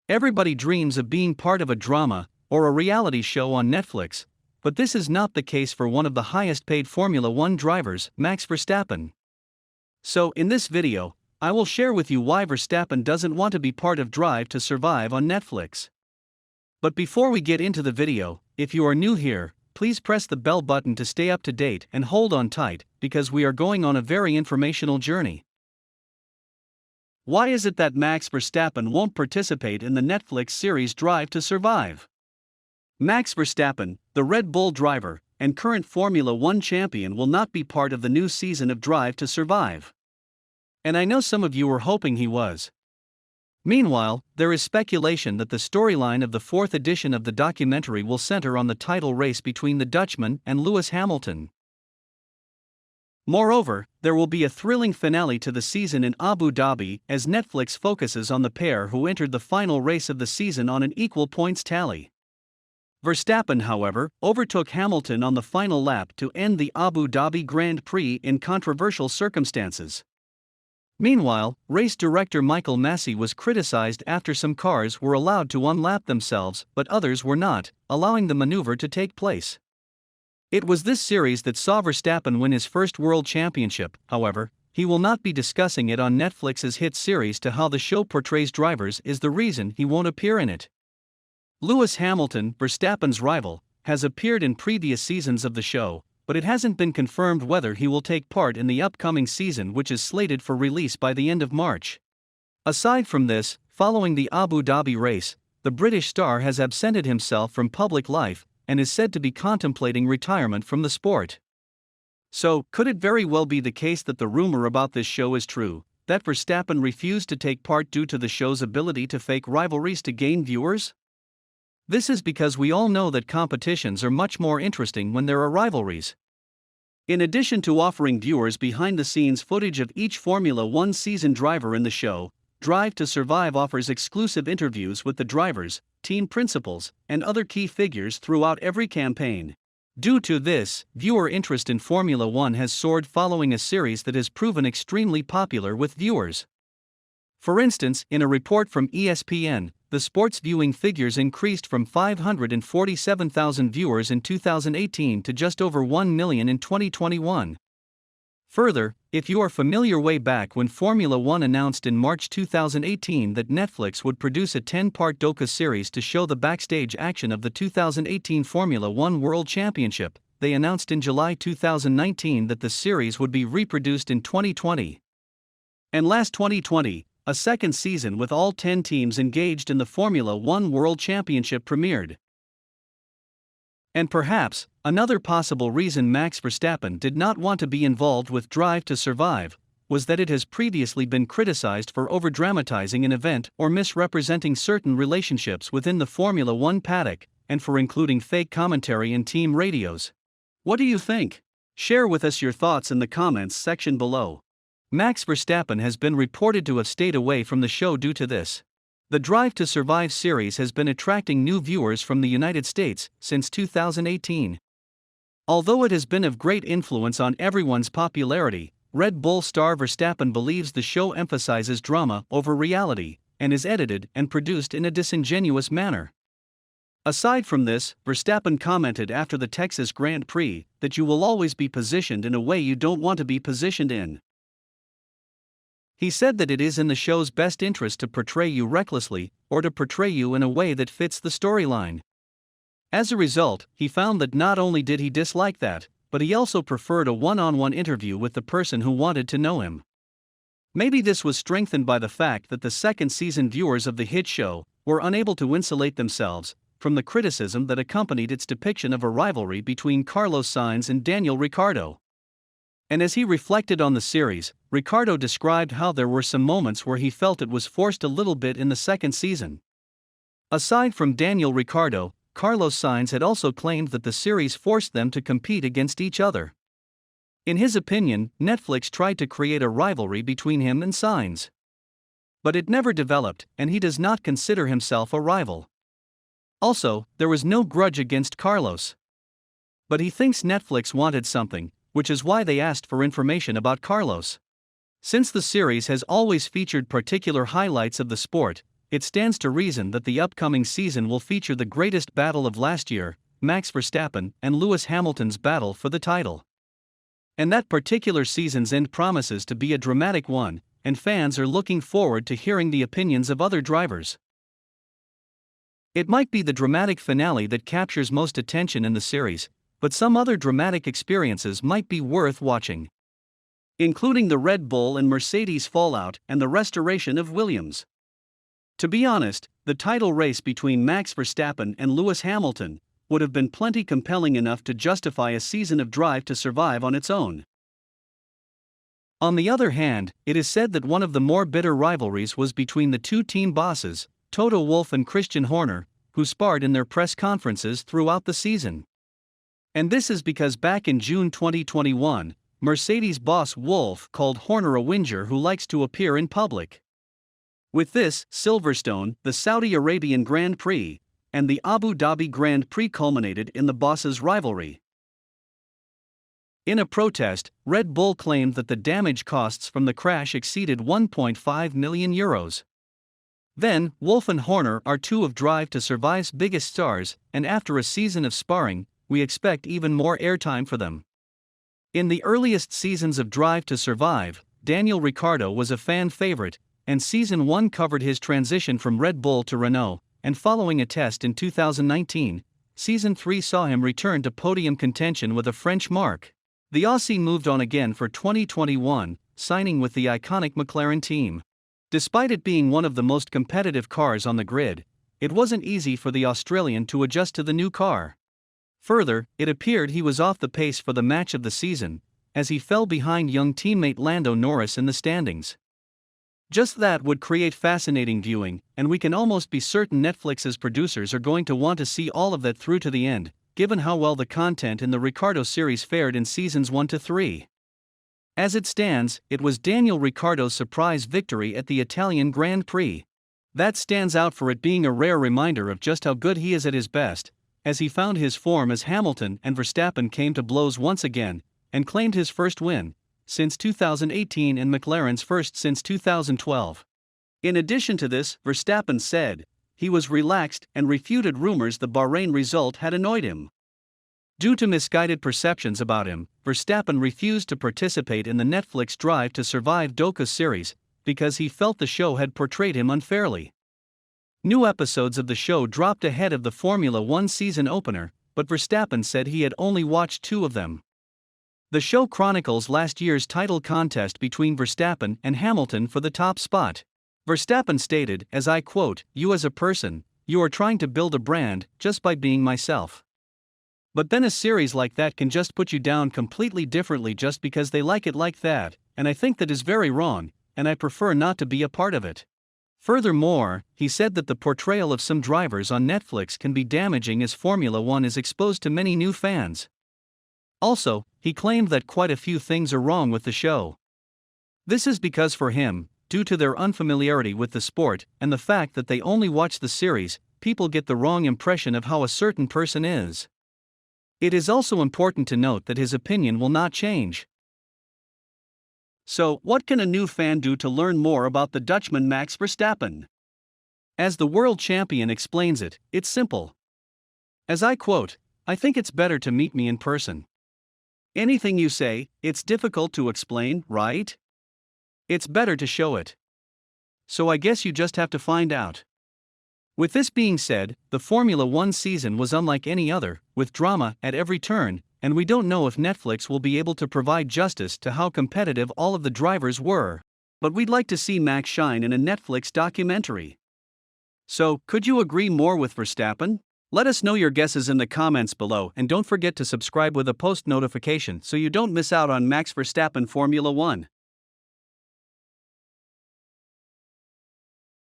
Everybody dreams of being part of a drama or a reality show on Netflix, but this is not the case for one of the highest paid Formula One drivers, Max Verstappen. So, in this video, I will share with you why Verstappen doesn't want to be part of Drive to Survive on Netflix. But before we get into the video, if you are new here, please press the bell button to stay up to date and hold on tight, because we are going on a very informational journey. Why is it that Max Verstappen won't participate in the Netflix series Drive to Survive? Max Verstappen, the Red Bull driver and current Formula One champion, will not be part of the new season of Drive to Survive. And I know some of you were hoping he was. Meanwhile, there is speculation that the storyline of the fourth edition of the documentary will center on the title race between the Dutchman and Lewis Hamilton. Moreover, there will be a thrilling finale to the season in Abu Dhabi as Netflix focuses on the pair who entered the final race of the season on an equal points tally. Verstappen, however, overtook Hamilton on the final lap to end the Abu Dhabi Grand Prix in controversial circumstances. Meanwhile, race director Michael Masi was criticized after some cars were allowed to unlap themselves but others were not, allowing the maneuver to take place. It was this series that saw Verstappen win his first world championship. However, he will not be discussing it on Netflix's hit series. To how the show portrays drivers is the reason he won't appear in it. Lewis Hamilton, Verstappen's rival, has appeared in previous seasons of the show, but it hasn't been confirmed whether he will take part in the upcoming season, which is slated for release by the end of March. Aside from this, following the Abu Dhabi race, the British star has absented himself from public life and is said to be contemplating retirement from the sport. So, could it very well be the case that the rumor about this show is true, that Verstappen refused to take part due to the show's ability to fake rivalries to gain viewers? This is because we all know that competitions are much more interesting when there are rivalries. In addition to offering viewers behind-the-scenes footage of each Formula One season driver in the show, Drive to Survive offers exclusive interviews with the drivers, team principals, and other key figures throughout every campaign. Due to this, viewer interest in Formula One has soared following a series that has proven extremely popular with viewers. For instance, in a report from ESPN, the sports viewing figures increased from 547,000 viewers in 2018 to just over 1 million in 2021. Further, if you are familiar, way back when Formula One announced in March 2018 that Netflix would produce a 10-part docu-series to show the backstage action of the 2018 Formula One World Championship, they announced in July 2019 that the series would be reproduced in 2020. And last 2020, a second season with all 10 teams engaged in the Formula One World Championship premiered. And perhaps, another possible reason Max Verstappen did not want to be involved with Drive to Survive was that it has previously been criticized for overdramatizing an event or misrepresenting certain relationships within the Formula One paddock, and for including fake commentary in team radios. What do you think? Share with us your thoughts in the comments section below. Max Verstappen has been reported to have stayed away from the show due to this. The Drive to Survive series has been attracting new viewers from the United States since 2018. Although it has been of great influence on everyone's popularity, Red Bull star Verstappen believes the show emphasizes drama over reality and is edited and produced in a disingenuous manner. Aside from this, Verstappen commented after the Texas Grand Prix that you will always be positioned in a way you don't want to be positioned in. He said that it is in the show's best interest to portray you recklessly, or to portray you in a way that fits the storyline. As a result, he found that not only did he dislike that, but he also preferred a one-on-one interview with the person who wanted to know him. Maybe this was strengthened by the fact that the second season viewers of the hit show were unable to insulate themselves from the criticism that accompanied its depiction of a rivalry between Carlos Sainz and Daniel Ricciardo. And as he reflected on the series, Ricciardo described how there were some moments where he felt it was forced a little bit in the second season. Aside from Daniel Ricciardo, Carlos Sainz had also claimed that the series forced them to compete against each other. In his opinion, Netflix tried to create a rivalry between him and Sainz. But it never developed, and he does not consider himself a rival. Also, there was no grudge against Carlos. But he thinks Netflix wanted something, which is why they asked for information about Carlos. Since the series has always featured particular highlights of the sport, it stands to reason that the upcoming season will feature the greatest battle of last year, Max Verstappen and Lewis Hamilton's battle for the title. And that particular season's end promises to be a dramatic one, and fans are looking forward to hearing the opinions of other drivers. It might be the dramatic finale that captures most attention in the series, but some other dramatic experiences might be worth watching, including the Red Bull and Mercedes fallout and the restoration of Williams. To be honest, the title race between Max Verstappen and Lewis Hamilton would have been plenty compelling enough to justify a season of Drive to Survive on its own. On the other hand, it is said that one of the more bitter rivalries was between the two team bosses, Toto Wolff and Christian Horner, who sparred in their press conferences throughout the season. And this is because back in June 2021, Mercedes boss Wolff called Horner a whinger who likes to appear in public. With this, Silverstone, the Saudi Arabian Grand Prix, and the Abu Dhabi Grand Prix culminated in the bosses' rivalry. In a protest, Red Bull claimed that the damage costs from the crash exceeded €1.5 million. Then, Wolff and Horner are two of Drive to Survive's biggest stars, and after a season of sparring, we expect even more airtime for them. In the earliest seasons of Drive to Survive, Daniel Ricciardo was a fan favorite, and Season 1 covered his transition from Red Bull to Renault, and following a test in 2019, Season 3 saw him return to podium contention with a French marque. The Aussie moved on again for 2021, signing with the iconic McLaren team. Despite it being one of the most competitive cars on the grid, it wasn't easy for the Australian to adjust to the new car. Further, it appeared he was off the pace for the match of the season, as he fell behind young teammate Lando Norris in the standings. Just that would create fascinating viewing, and we can almost be certain Netflix's producers are going to want to see all of that through to the end, given how well the content in the Ricciardo series fared in seasons 1 to 3. As it stands, it was Daniel Ricciardo's surprise victory at the Italian Grand Prix. That stands out for it being a rare reminder of just how good he is at his best, as he found his form as Hamilton and Verstappen came to blows once again, and claimed his first win since 2018 and McLaren's first since 2012. In addition to this, Verstappen said he was relaxed and refuted rumors the Bahrain result had annoyed him. Due to misguided perceptions about him, Verstappen refused to participate in the Netflix Drive to Survive docu-series because he felt the show had portrayed him unfairly. New episodes of the show dropped ahead of the Formula One season opener, but Verstappen said he had only watched 2 of them. The show chronicles last year's title contest between Verstappen and Hamilton for the top spot. Verstappen stated, as I quote, "You as a person, you are trying to build a brand just by being myself. But then a series like that can just put you down completely differently just because they like it like that, and I think that is very wrong, and I prefer not to be a part of it." Furthermore, he said that the portrayal of some drivers on Netflix can be damaging as Formula One is exposed to many new fans. Also, he claimed that quite a few things are wrong with the show. This is because for him, due to their unfamiliarity with the sport and the fact that they only watch the series, people get the wrong impression of how a certain person is. It is also important to note that his opinion will not change. So, what can a new fan do to learn more about the Dutchman Max Verstappen? As the world champion explains it, it's simple. As I quote, "I think it's better to meet me in person. Anything you say, it's difficult to explain, right? It's better to show it. So I guess you just have to find out." With this being said, the Formula One season was unlike any other, with drama at every turn, and we don't know if Netflix will be able to provide justice to how competitive all of the drivers were. But we'd like to see Max shine in a Netflix documentary. So, could you agree more with Verstappen? Let us know your guesses in the comments below, and don't forget to subscribe with a post notification so you don't miss out on Max Verstappen Formula One.